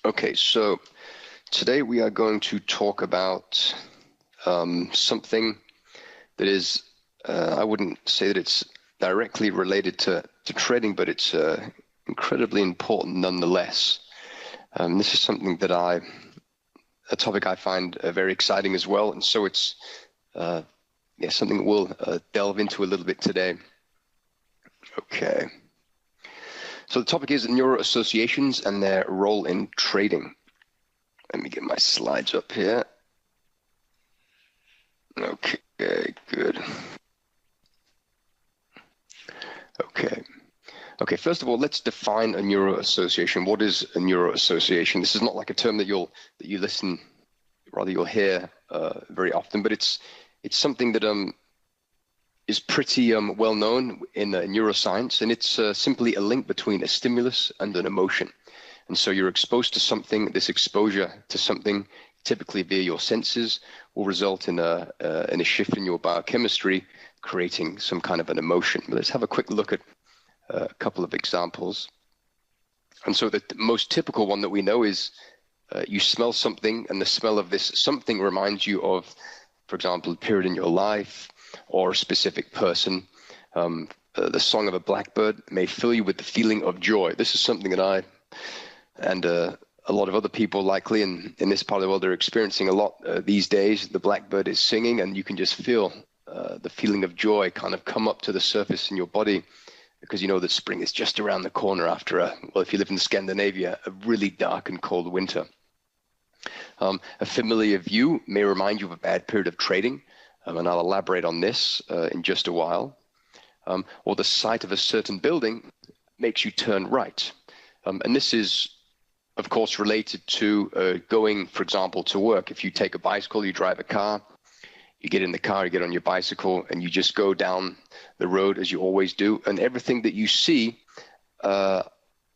Okay, so today we are going to talk about something that is, I wouldn't say that it's directly related to trading, but it's incredibly important nonetheless. This is something that a topic I find very exciting as well, and so it's something we'll delve into a little bit today. Okay. So the topic is neuro-associations and their role in trading. Let me get my slides up here. Okay, good. Okay, first of all, let's define a neuro-association. What is a neuro-association? This is not like a term that you'll hear very often, but it's something that is pretty well known in neuroscience, and it's simply a link between a stimulus and an emotion. And so you're exposed to something. This exposure to something, typically via your senses, will result in a shift in your biochemistry, creating some kind of an emotion. But let's have a quick look at a couple of examples. And so the most typical one that we know is you smell something, and the smell of this something reminds you of, for example, a period in your life or a specific person. The song of a blackbird may fill you with the feeling of joy. This is something that I and a lot of other people likely in this part of the world are experiencing a lot these days. The blackbird is singing, and you can just feel the feeling of joy kind of come up to the surface in your body, because you know that spring is just around the corner after if you live in Scandinavia, a really dark and cold winter. A familiar view may remind you of a bad period of trading, and I'll elaborate on this in just a while. Or the sight of a certain building makes you turn right. And this is, of course, related to going, for example, to work. If you take a bicycle, you drive a car, you get in the car, you get on your bicycle, and you just go down the road as you always do. And everything that you see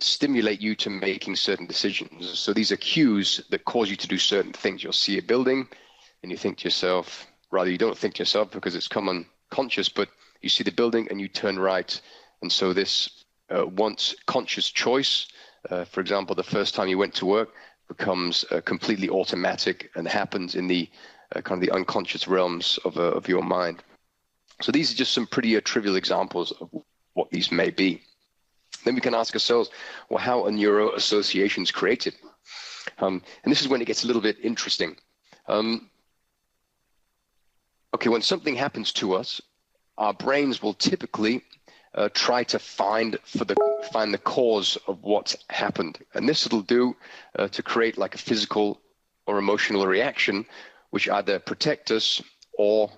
stimulate you to making certain decisions. So these are cues that cause you to do certain things. You'll see a building, and you think to yourself, rather you don't think to yourself because it's common conscious, but you see the building and you turn right. And so this once conscious choice, for example, the first time you went to work, becomes completely automatic and happens in the kind of the unconscious realms of your mind. So these are just some pretty trivial examples of what these may be. Then we can ask ourselves, well, how are neuro-associations created? And this is when it gets a little bit interesting. Okay, when something happens to us, our brains will typically try to find the cause of what's happened. And this it'll do to create like a physical or emotional reaction, which either protect us or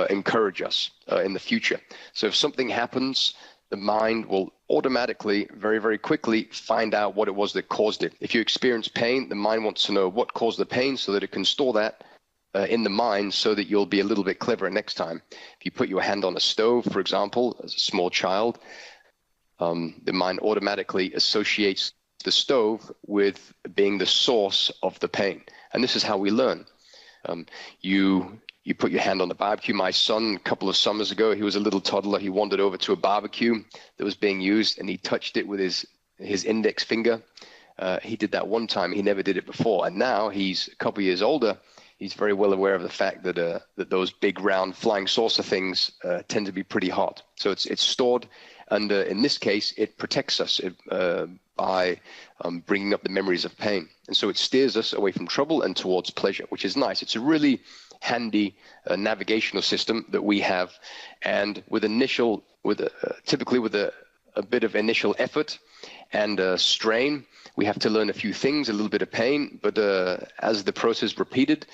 encourage us in the future. So if something happens, the mind will automatically, very, very quickly find out what it was that caused it. If you experience pain, the mind wants to know what caused the pain so that it can store that in the mind so that you'll be a little bit cleverer next time. If you put your hand on a stove, for example, as a small child, the mind automatically associates the stove with being the source of the pain. And this is how we learn. You put your hand on the barbecue. My son, a couple of summers ago, he was a little toddler. He wandered over to a barbecue that was being used, and he touched it with his index finger. He did that one time. He never did it before. And now he's a couple of years older. He's very well aware of the fact that that those big round flying saucer things tend to be pretty hot. So it's stored, and in this case, it protects us by bringing up the memories of pain. And so it steers us away from trouble and towards pleasure, which is nice. It's a really handy navigational system that we have, and typically with a bit of initial effort and strain, we have to learn a few things, a little bit of pain, but as the process repeated,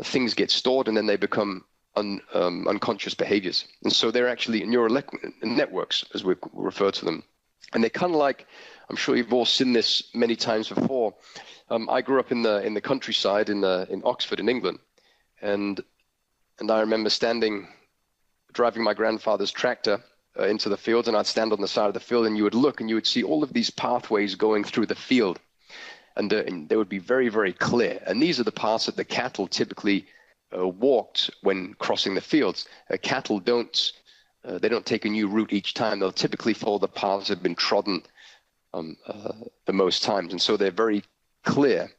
things get stored and then they become unconscious behaviors. And so they're actually neural networks, as we refer to them. And they're kind of like, I'm sure you've all seen this many times before. I grew up in the countryside in Oxford in England, and I remember driving my grandfather's tractor into the fields, and I'd stand on the side of the field, and you would look and you would see all of these pathways going through the field, and they would be very, very clear. And these are the paths that the cattle typically walked when crossing the fields. Cattle don't take a new route each time. They'll typically follow the paths that have been trodden the most times, and so they're very clear.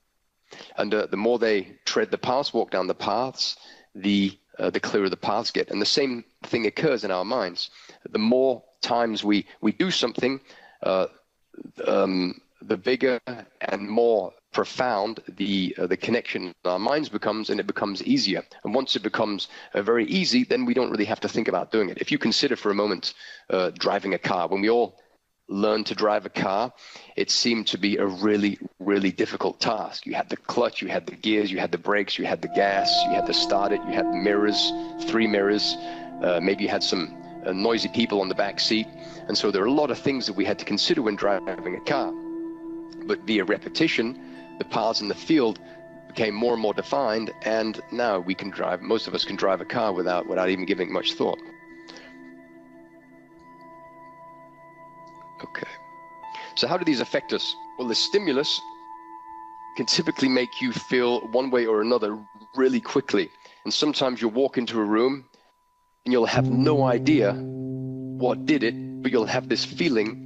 And the more they tread the paths, walk down the paths, the clearer the paths get. And the same thing occurs in our minds. The more times we do something, the bigger and more profound the connection in our minds becomes, and it becomes easier. And once it becomes very easy, then we don't really have to think about doing it. If you consider for a moment driving a car, when we all learned to drive a car, it seemed to be a really, really difficult task. You had the clutch, you had the gears, you had the brakes, you had the gas, you had to start it, you had the mirrors, 3 mirrors, maybe you had some noisy people on the back seat. And so there are a lot of things that we had to consider when driving a car. But via repetition, the paths in the field became more and more defined, and now we can drive, most of us can drive a car without even giving much thought. Okay. So how do these affect us? Well, the stimulus can typically make you feel one way or another really quickly. And sometimes you'll walk into a room and you'll have no idea what did it, but you'll have this feeling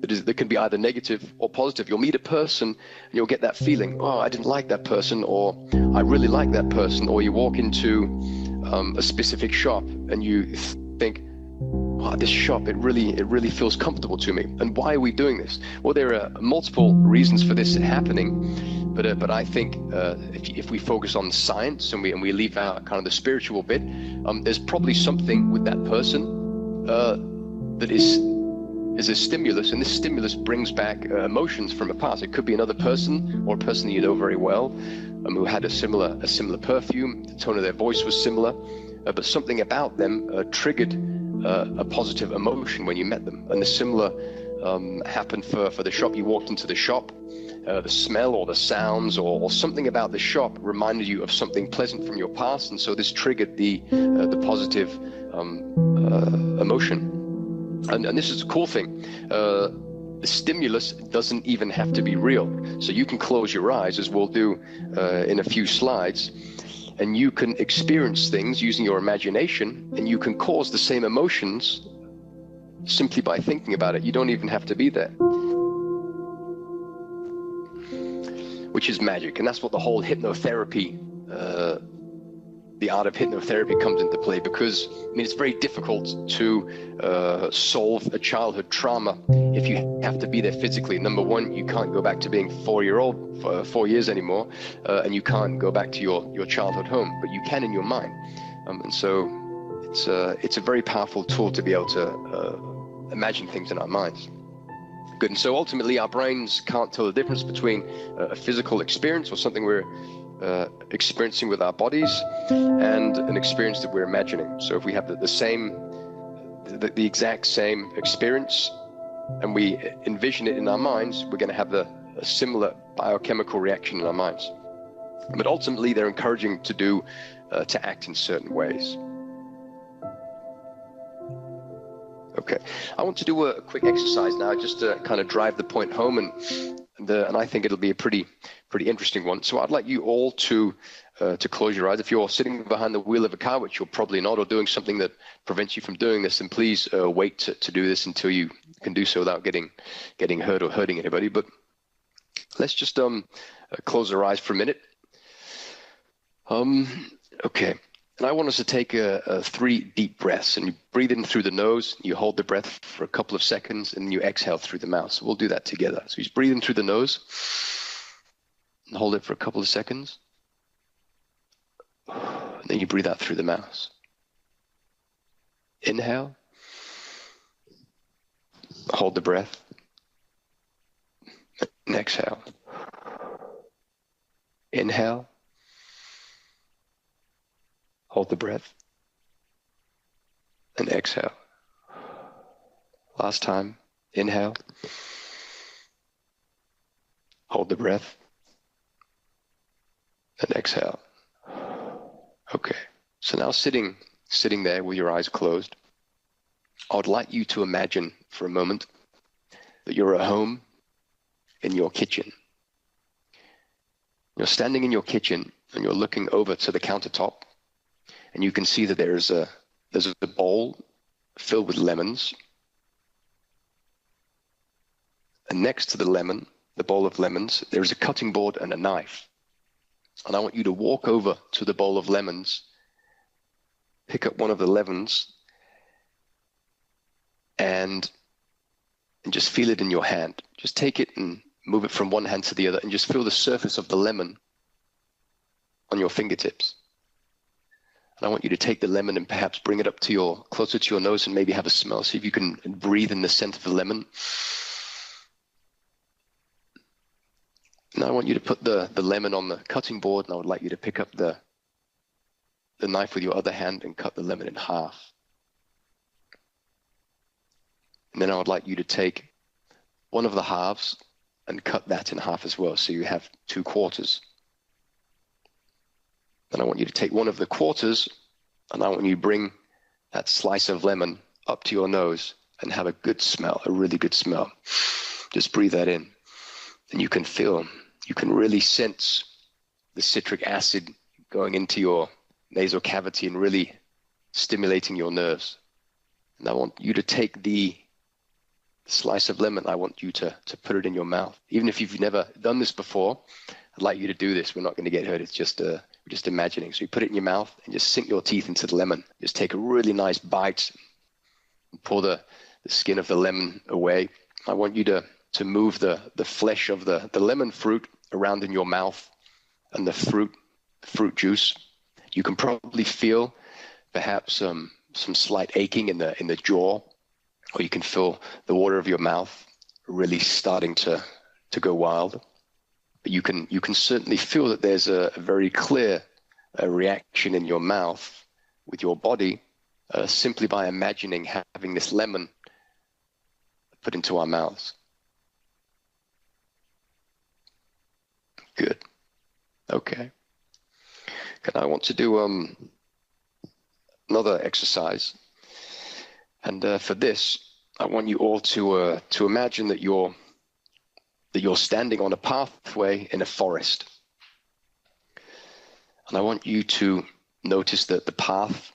that can be either negative or positive. You'll meet a person and you'll get that feeling, oh, I didn't like that person, or I really like that person. Or you walk into a specific shop and you think, oh, this shop, it really feels comfortable to me. And why are we doing this? Well, there are multiple reasons for this happening, but I think if we focus on science and we leave out kind of the spiritual bit, there's probably something with that person that is a stimulus, and this stimulus brings back emotions from a past. It could be another person or a person that you know very well, who had a similar perfume. The tone of their voice was similar, but something about them triggered a positive emotion when you met them. And the similar happened for the shop. You walked into the shop, the smell or the sounds or something about the shop reminded you of something pleasant from your past, and so this triggered the positive emotion. And this is a cool thing. The stimulus doesn't even have to be real. So you can close your eyes, as we'll do in a few slides, and you can experience things using your imagination, and you can cause the same emotions simply by thinking about it. You don't even have to be there, which is magic. And that's what the whole hypnotherapy, the art of hypnotherapy comes into play, because it's very difficult to solve a childhood trauma if you have to be there physically. Number one, you can't go back to being 4 years anymore, and you can't go back to your childhood home, but you can in your mind. And so it's a very powerful tool to be able to imagine things in our minds. Good. And so ultimately our brains can't tell the difference between a physical experience or something we're experiencing with our bodies and an experience that we're imagining. So if we have the exact same experience and we envision it in our minds, we're going to have a similar biochemical reaction in our minds. But ultimately they're encouraging to act in certain ways. Okay, I want to do a quick exercise now, just to kind of drive the point home, and I think it'll be a pretty interesting one. So I'd like you all to close your eyes. If you're sitting behind the wheel of a car, which you're probably not, or doing something that prevents you from doing this, then please wait to do this until you can do so without getting hurt or hurting anybody. But let's just close our eyes for a minute. Okay. And I want us to take 3 deep breaths, and you breathe in through the nose, you hold the breath for a couple of seconds, and you exhale through the mouth. So we'll do that together. So you just breathe in through the nose and hold it for a couple of seconds. And then you breathe out through the mouth. Inhale. Hold the breath. And exhale. Inhale. Hold the breath and exhale. Last time. Inhale. Hold the breath and exhale. Okay. So now sitting there with your eyes closed, I would like you to imagine for a moment that you're at home in your kitchen. You're standing in your kitchen and you're looking over to the countertop. And you can see that there's a bowl filled with lemons. And next to the lemon, the bowl of lemons, there is a cutting board and a knife. And I want you to walk over to the bowl of lemons, pick up one of the lemons, and just feel it in your hand. Just take it and move it from one hand to the other and just feel the surface of the lemon on your fingertips. And I want you to take the lemon and perhaps bring it up to closer to your nose and maybe have a smell. See if you can breathe in the scent of the lemon. Now I want you to put the lemon on the cutting board, and I would like you to pick up the knife with your other hand and cut the lemon in half. And then I would like you to take one of the halves and cut that in half as well, so you have 2 quarters. Then I want you to take one of the quarters, and I want you to bring that slice of lemon up to your nose and have a good smell, a really good smell. Just breathe that in. And you can really sense the citric acid going into your nasal cavity and really stimulating your nerves. And I want you to take the slice of lemon, I want you to put it in your mouth. Even if you've never done this before, I'd like you to do this. We're not going to get hurt. It's just imagining. So you put it in your mouth and just sink your teeth into the lemon. Just take a really nice bite and pull the skin of the lemon away. I want you to move the flesh of the lemon fruit around in your mouth and the fruit juice. You can probably feel perhaps some slight aching in the jaw, or you can feel the water of your mouth really starting to go wild. But you can certainly feel that there's a very clear reaction in your mouth with your body simply by imagining having this lemon put into our mouths. Good. Okay. And I want to do another exercise. And for this, I want you all to imagine that you're standing on a pathway in a forest. And I want you to notice that the path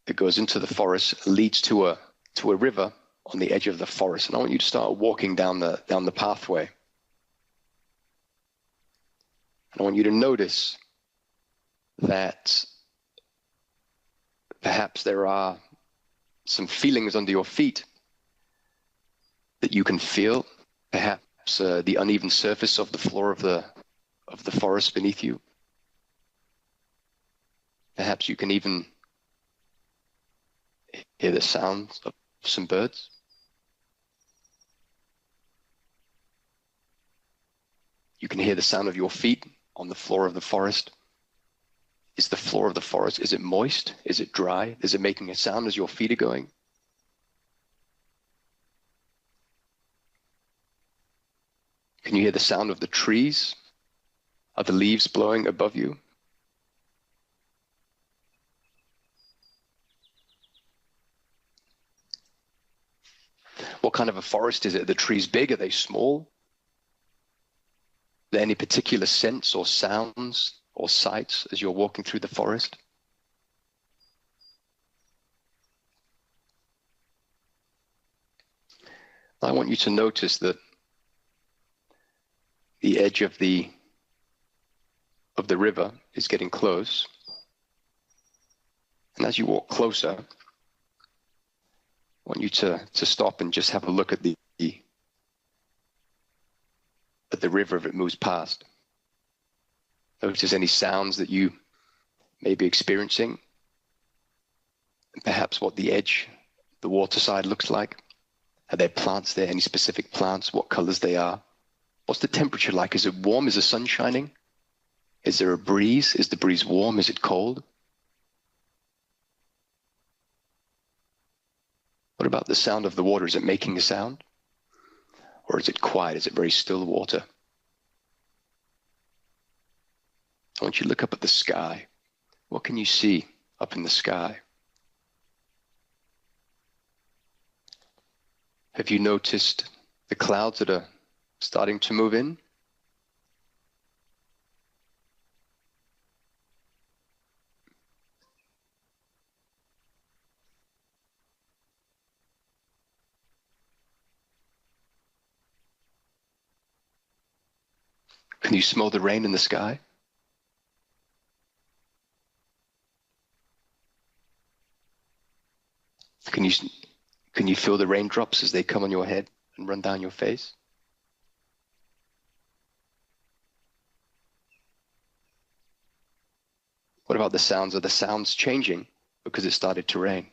that goes into the forest leads to a river on the edge of the forest. And I want you to start walking down the pathway. And I want you to notice that perhaps there are some feelings under your feet that you can feel, perhaps the uneven surface of the floor of the forest beneath you. Perhaps you can even hear the sounds of some birds. You can hear the sound of your feet on the floor of the forest. Is the floor of the forest, is it moist? Is it dry? Is it making a sound as your feet are going? Can you hear the sound of the trees? Are the leaves blowing above you? What kind of a forest is it? Are the trees big? Are they small? Are there any particular scents or sounds or sights as you're walking through the forest? I want you to notice that the edge of the river is getting close. And as you walk closer, I want you to stop and just have a look at the river as it moves past. Notice any sounds that you may be experiencing, and perhaps what the edge, the water side looks like. Are there plants there? Any specific plants? What colors they are? What's the temperature like? Is it warm? Is the sun shining? Is there a breeze? Is the breeze warm? Is it cold? What about the sound of the water? Is it making a sound? Or is it quiet? Is it very still water? I want you to look up at the sky. What can you see up in the sky? Have you noticed the clouds that are starting to move in? Can you smell the rain in the sky? Can you feel the raindrops as they come on your head and run down your face? What about the sounds? Are the sounds changing because it started to rain?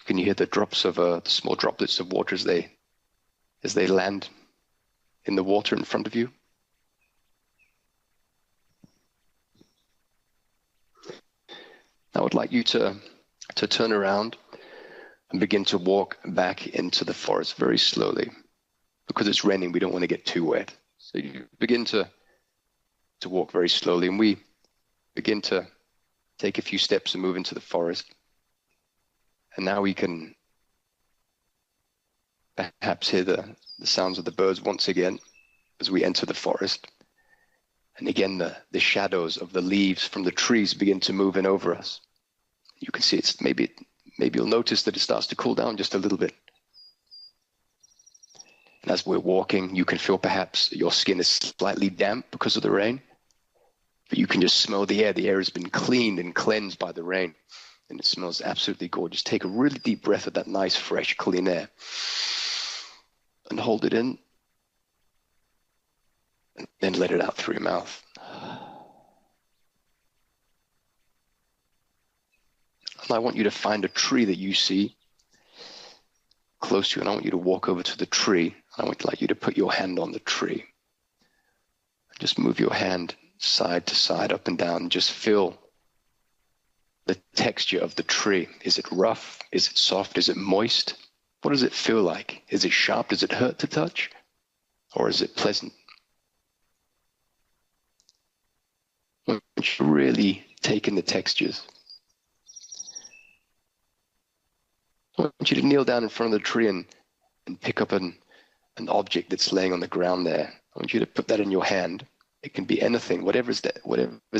Can you hear the drops of the small droplets of water as they land in the water in front of you? I would like you to turn around and begin to walk back into the forest very slowly. Because it's raining, we don't want to get too wet. So you begin to walk very slowly, and we begin to take a few steps and move into the forest. And now we can perhaps hear the sounds of the birds once again as we enter the forest. And again, the shadows of the leaves from the trees begin to move in over us. You can see it's maybe you'll notice that it starts to cool down just a little bit. And as we're walking, you can feel perhaps your skin is slightly damp because of the rain, but you can just smell the air. The air has been cleaned and cleansed by the rain, and it smells absolutely gorgeous. Take a really deep breath of that nice, fresh, clean air and hold it in, and then let it out through your mouth. And I want you to find a tree that you see close to you, and I want you to walk over to the tree. I would like you to put your hand on the tree. Just move your hand side to side, up and down, and just feel the texture of the tree. Is it rough? Is it soft? Is it moist? What does it feel like? Is it sharp? Does it hurt to touch? Or is it pleasant? I want you to really take in the textures. I want you to kneel down in front of the tree and pick up an object that's laying on the ground there. I want you to put that in your hand. It can be anything, whatever's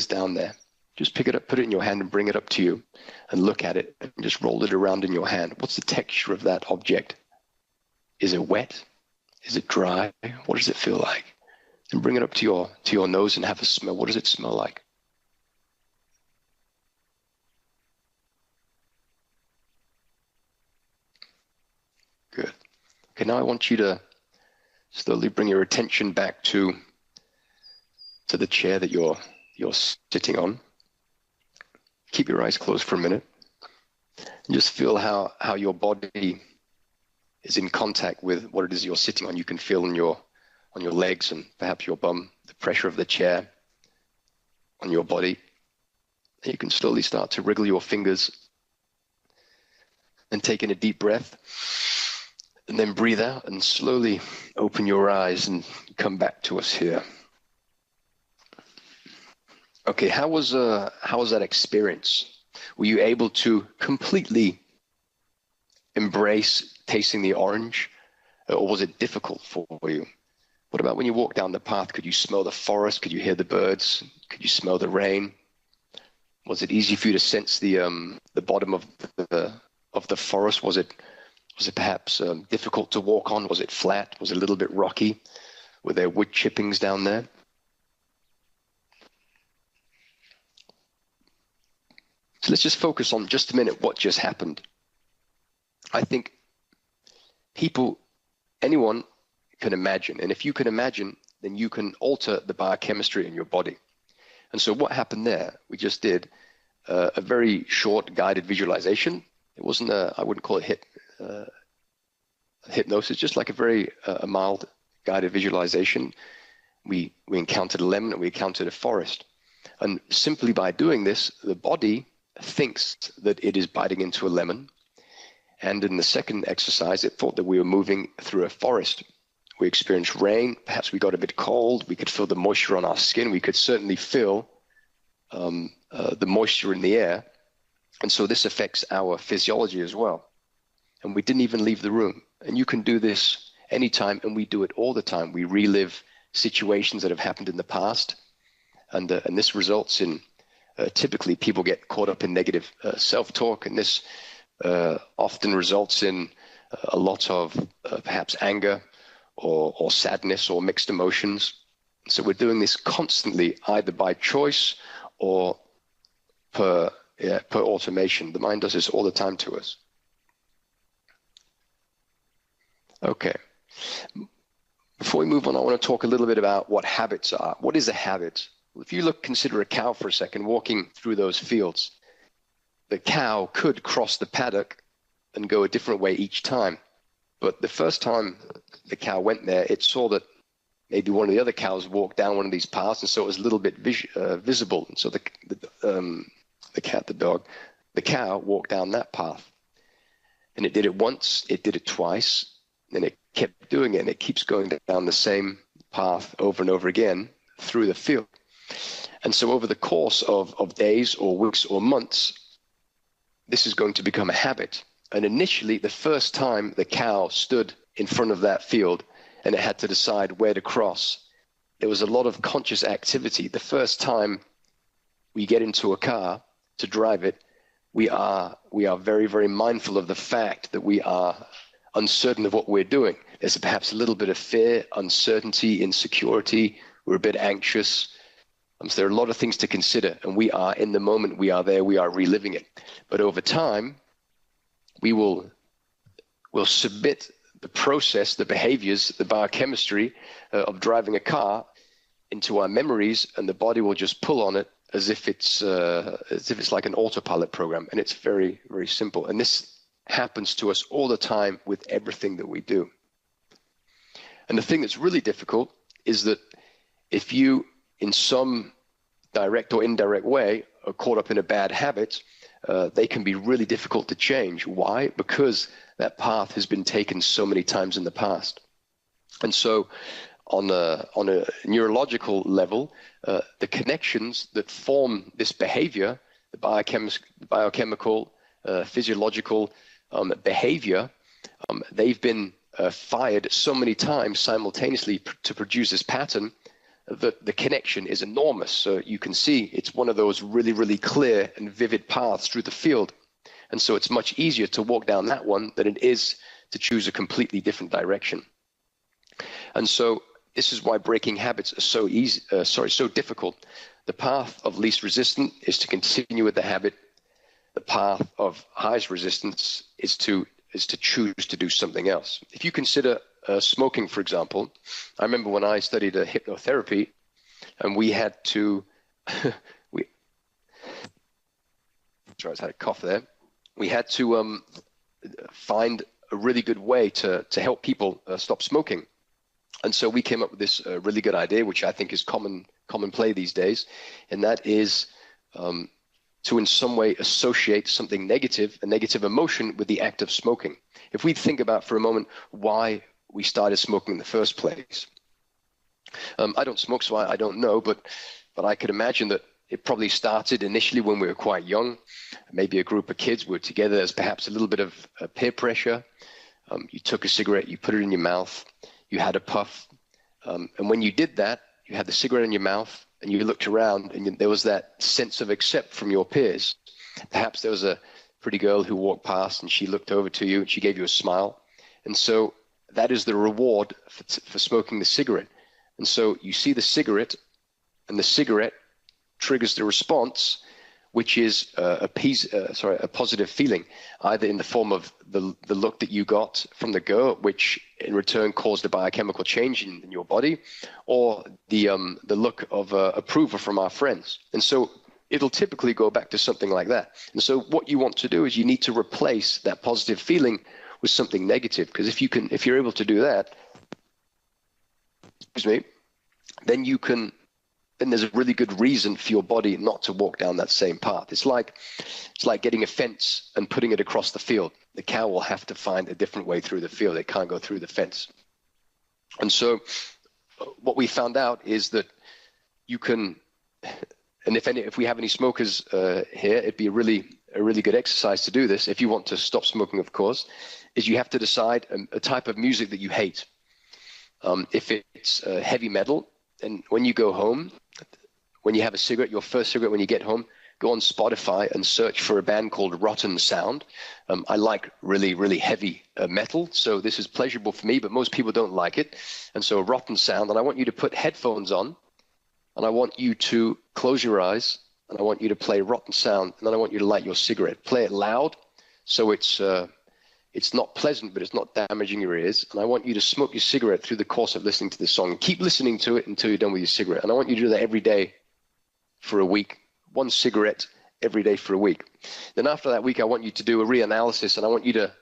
down there. Just pick it up, put it in your hand and bring it up to you and look at it and just roll it around in your hand. What's the texture of that object? Is it wet? Is it dry? What does it feel like? And bring it up to your nose and have a smell. What does it smell like? Good. Okay, now I want you to slowly bring your attention back to the chair that you're sitting on. Keep your eyes closed for a minute. And just feel how your body is in contact with what it is you're sitting on. You can feel on your legs and perhaps your bum, the pressure of the chair on your body. And you can slowly start to wriggle your fingers and take in a deep breath. And then breathe out and slowly open your eyes and come back to us here. Okay, how was that experience? Were you able to completely embrace tasting the orange, or was it difficult for you? What about when you walked down the path? Could you smell the forest? Could you hear the birds? Could you smell the rain? Was it easy for you to sense the bottom of the forest? Was it perhaps difficult to walk on? Was it flat? Was it a little bit rocky? Were there wood chippings down there? So let's just focus on just a minute what just happened. I think anyone can imagine. And if you can imagine, then you can alter the biochemistry in your body. And so what happened there, we just did a very short guided visualization. It wasn't I wouldn't call it hypnosis, just like a very mild guided visualization. We encountered a lemon and we encountered a forest. And simply by doing this, the body thinks that it is biting into a lemon. And in the second exercise, it thought that we were moving through a forest. We experienced rain. Perhaps we got a bit cold. We could feel the moisture on our skin. We could certainly feel the moisture in the air. And so this affects our physiology as well. And we didn't even leave the room. And you can do this anytime, and we do it all the time. We relive situations that have happened in the past. And this results in, typically people get caught up in negative self-talk. And this often results in a lot of perhaps anger or sadness or mixed emotions. So we're doing this constantly, either by choice or per automation. The mind does this all the time to us. Okay. Before we move on, I want to talk a little bit about what habits are. What is a habit? Well, if you consider a cow for a second walking through those fields, the cow could cross the paddock and go a different way each time. But the first time the cow went there, it saw that maybe one of the other cows walked down one of these paths, and so it was a little bit visible. And so the cow walked down that path. And it did it once, it did it twice, and it kept doing it, and it keeps going down the same path over and over again through the field. And so over the course of days or weeks or months, this is going to become a habit. And initially, the first time the cow stood in front of that field and it had to decide where to cross, there was a lot of conscious activity. The first time we get into a car to drive it, we are very, very mindful of the fact that we are uncertain of what we're doing. There's perhaps a little bit of fear, uncertainty, insecurity. We're a bit anxious. So there are a lot of things to consider, and we are in the moment, we are there, we are reliving it. But over time, we'll submit the process, the behaviors, the biochemistry of driving a car into our memories, and the body will just pull on it as if it's like an autopilot program. And it's very, very simple. And this happens to us all the time with everything that we do. And the thing that's really difficult is that if you, in some direct or indirect way, are caught up in a bad habit, they can be really difficult to change. Why? Because that path has been taken so many times in the past. And so on a neurological level, the connections that form this behavior, the biochemical, physiological behavior, they've been fired so many times simultaneously to produce this pattern that the connection is enormous. So you can see it's one of those really, really clear and vivid paths through the field. And so it's much easier to walk down that one than it is to choose a completely different direction. And so this is why breaking habits are so difficult. The path of least resistance is to continue with the habit. The path of highest resistance is to choose to do something else. If you consider smoking, for example, I remember when I studied hypnotherapy, and we had to, sorry, I had a cough there. We had to find a really good way to help people stop smoking. And so we came up with this really good idea, which I think is common play these days, and that is to in some way associate something negative, a negative emotion, with the act of smoking. If we think about for a moment why we started smoking in the first place. I don't smoke, so I don't know, but I could imagine that it probably started initially when we were quite young. Maybe a group of kids were together. There's perhaps a little bit of peer pressure. You took a cigarette, you put it in your mouth, you had a puff. And when you did that, you had the cigarette in your mouth and you looked around and there was that sense of accept from your peers. Perhaps there was a pretty girl who walked past and she looked over to you and she gave you a smile. And so that is the reward for smoking the cigarette. And so you see the cigarette, and the cigarette triggers the response, which is a positive feeling, either in the form of the look that you got from the girl, which in return caused a biochemical change in your body, or the look of approval from our friends. And so it'll typically go back to something like that. And so what you want to do is you need to replace that positive feeling with something negative, because if you're able to do that, then there's a really good reason for your body not to walk down that same path. It's like getting a fence and putting it across the field. The cow will have to find a different way through the field. It can't go through the fence. And so what we found out is that you can, and if we have any smokers here, it'd be a really good exercise to do this, if you want to stop smoking, of course, is you have to decide a type of music that you hate. If it's heavy metal, and when you go home, when you have a cigarette, your first cigarette when you get home, go on Spotify and search for a band called Rotten Sound. I like really, really heavy metal, so this is pleasurable for me, but most people don't like it. And so Rotten Sound, and I want you to put headphones on, and I want you to close your eyes, and I want you to play Rotten Sound, and then I want you to light your cigarette. Play it loud, so it's not pleasant, but it's not damaging your ears. And I want you to smoke your cigarette through the course of listening to this song. Keep listening to it until you're done with your cigarette. And I want you to do that every day for a week. One cigarette every day for a week. Then after that week, I want you to do a reanalysis, and I want you to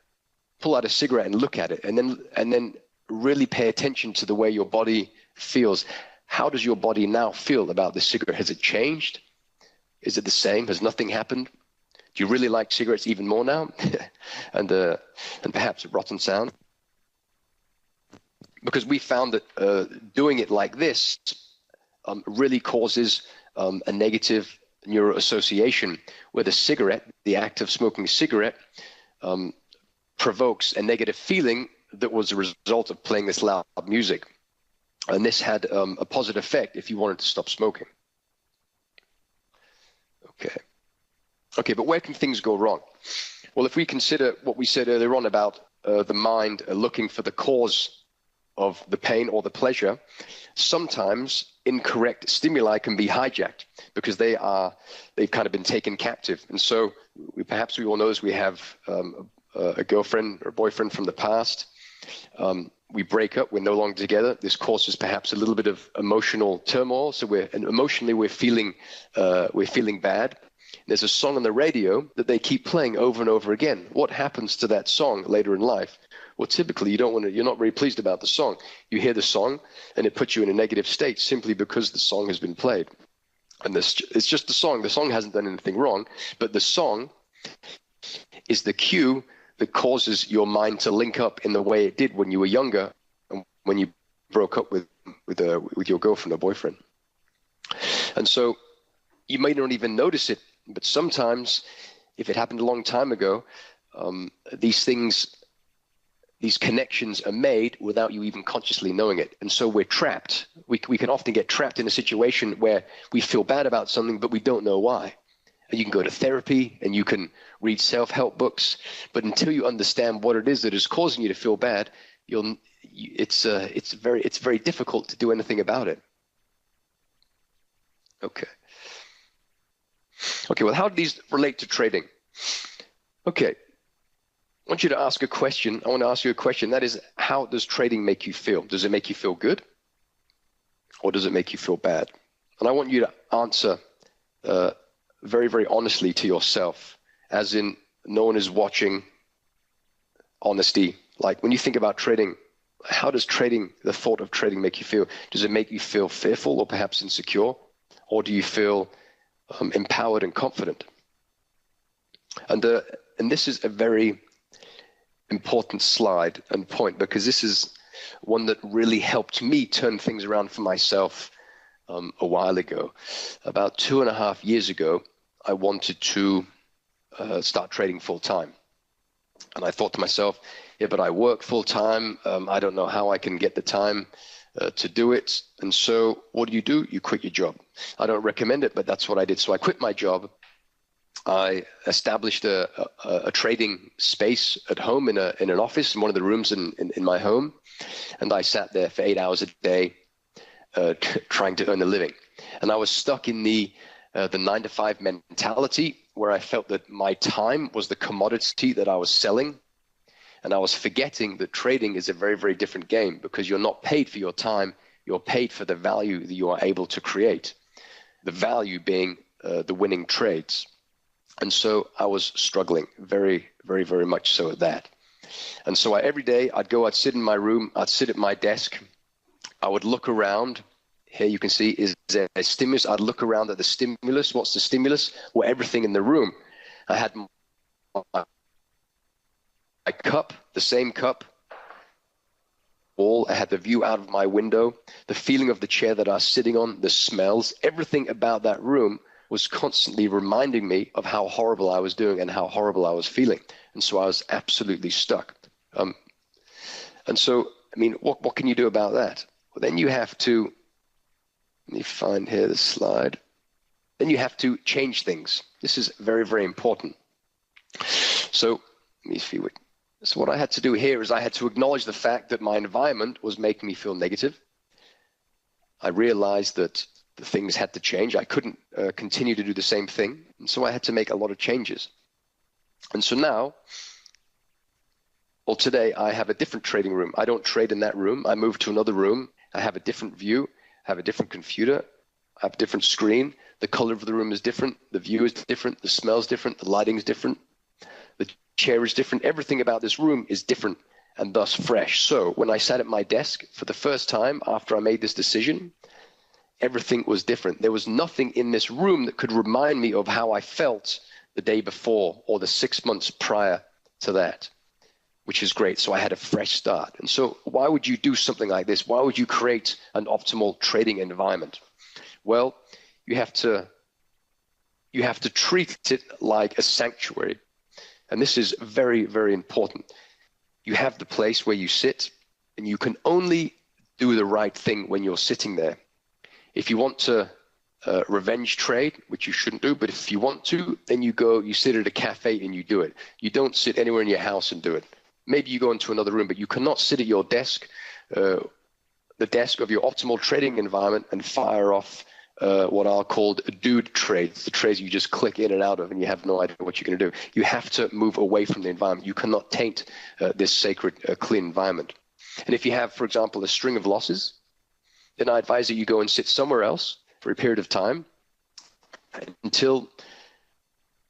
pull out a cigarette and look at it, and then really pay attention to the way your body feels. How does your body now feel about the cigarette? Has it changed? Is it the same? Has nothing happened? Do you really like cigarettes even more now? and perhaps a Rotten Sound? Because we found that doing it like this really causes a negative neuro-association, where the cigarette, the act of smoking a cigarette, provokes a negative feeling that was a result of playing this loud music. And this had a positive effect if you wanted to stop smoking. Okay, but where can things go wrong? Well, if we consider what we said earlier on about the mind looking for the cause of the pain or the pleasure, sometimes incorrect stimuli can be hijacked because they've kind of been taken captive. And so perhaps we all know this, we have a girlfriend or boyfriend from the past. We break up, we're no longer together. This causes perhaps a little bit of emotional turmoil. So emotionally we're feeling bad. There's a song on the radio that they keep playing over and over again. What happens to that song later in life? Well, typically you're not very pleased about the song. You hear the song and it puts you in a negative state simply because the song has been played. And it's just the song. The song hasn't done anything wrong, but the song is the cue that causes your mind to link up in the way it did when you were younger and when you broke up with your girlfriend or boyfriend. And so you may not even notice it, but sometimes if it happened a long time ago, these connections are made without you even consciously knowing it. And so we're trapped. We can often get trapped in a situation where we feel bad about something, but we don't know why. And you can go to therapy and you can read self-help books, but until you understand what it is that is causing you to feel bad, it's very difficult to do anything about it. Okay, well, how do these relate to trading? Okay, I want you to ask a question. I want to ask you a question. That is, how does trading make you feel? Does it make you feel good? Or does it make you feel bad? And I want you to answer very, very honestly to yourself, as in no one is watching. Honesty. Like when you think about trading, how does the thought of trading make you feel? Does it make you feel fearful or perhaps insecure? Or do you feel empowered and confident? And this is a very important slide and point, because this is one that really helped me turn things around for myself a while ago. About 2.5 years ago, I wanted to start trading full time. And I thought to myself, yeah, but I work full time. I don't know how I can get the time to do it. And so what do? You quit your job. I don't recommend it, but that's what I did. So I quit my job. I established a trading space at home in an office, in one of the rooms in my home. And I sat there for 8 hours a day trying to earn a living. And I was stuck in the 9-to-5 mentality, where I felt that my time was the commodity that I was selling. And I was forgetting that trading is a very, very different game, because you're not paid for your time. You're paid for the value that you are able to create, the value being the winning trades. And so I was struggling very, very, very much so at that. And so every day I'd sit in my room, I'd sit at my desk, I would look around. Here you can see, is there a stimulus? I'd look around at the stimulus. What's the stimulus? Well, everything in the room. I had my cup, the same cup. I had the view out of my window, the feeling of the chair that I was sitting on, the smells, everything about that room was constantly reminding me of how horrible I was doing and how horrible I was feeling. And so I was absolutely stuck. And so, I mean, what can you do about that? Well, then you have to, let me find here the slide. then you have to change things. This is very, very important. So let me see. So what I had to do here is I had to acknowledge the fact that my environment was making me feel negative. I realized that the things had to change. I couldn't continue to do the same thing. And so I had to make a lot of changes. And so now, well, today I have a different trading room. I don't trade in that room. I moved to another room. I have a different view. I have a different computer. I have a different screen. The color of the room is different. The view is different. The smell is different. The lighting is different. The chair is different. Everything about this room is different and thus fresh. So when I sat at my desk for the first time after I made this decision, everything was different. There was nothing in this room that could remind me of how I felt the day before or the 6 months prior to that, which is great. So I had a fresh start. And so why would you do something like this? Why would you create an optimal trading environment? Well, you have to treat it like a sanctuary. And this is very, very important. You have the place where you sit, and you can only do the right thing when you're sitting there. If you want to revenge trade, which you shouldn't do, but if you want to, then you sit at a cafe and you do it. You don't sit anywhere in your house and do it. Maybe you go into another room, but you cannot sit at your desk, the desk of your optimal trading environment, and fire off what are called dude trades, the trades you just click in and out of and you have no idea what you're going to do. You have to move away from the environment. You cannot taint this sacred, clean environment. And if you have, for example, a string of losses, then I advise that you go and sit somewhere else for a period of time until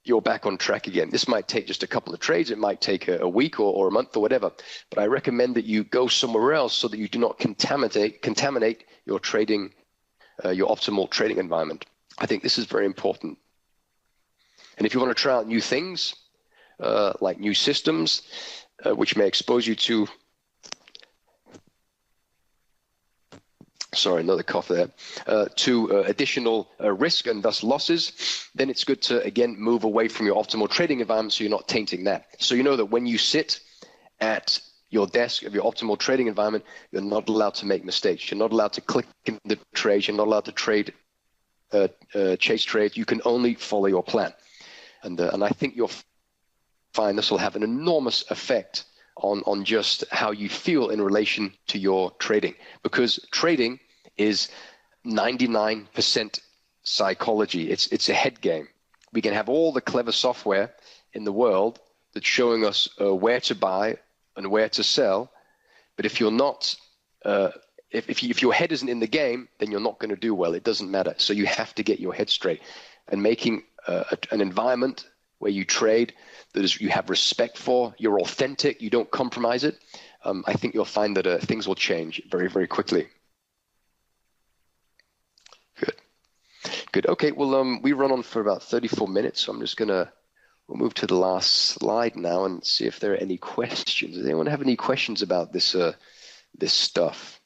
you're back on track again. This might take just a couple of trades. It might take a week or a month or whatever. But I recommend that you go somewhere else so that you do not contaminate your trading, your optimal trading environment. I think this is very important. And if you want to try out new things, like new systems, which may expose you to, sorry, another cough there, to additional risk and thus losses, then it's good to, again, move away from your optimal trading environment so you're not tainting that. So you know that when you sit at your desk of your optimal trading environment, you're not allowed to make mistakes. You're not allowed to click in the trades. You're not allowed to trade, chase trades. You can only follow your plan. And I think you'll find this will have an enormous effect on just how you feel in relation to your trading, because trading is 99% psychology. It's a head game. We can have all the clever software in the world that's showing us where to buy and where to sell, but if you're not, if your head isn't in the game, then you're not going to do well. It doesn't matter. So you have to get your head straight, and making an environment where you trade that is, you have respect for, you're authentic, you don't compromise it, I think you'll find that things will change very, very quickly. Good. Okay, well, we run on for about 34 minutes, so I'm just we'll move to the last slide now and see if there are any questions. Does anyone have any questions about this, this stuff?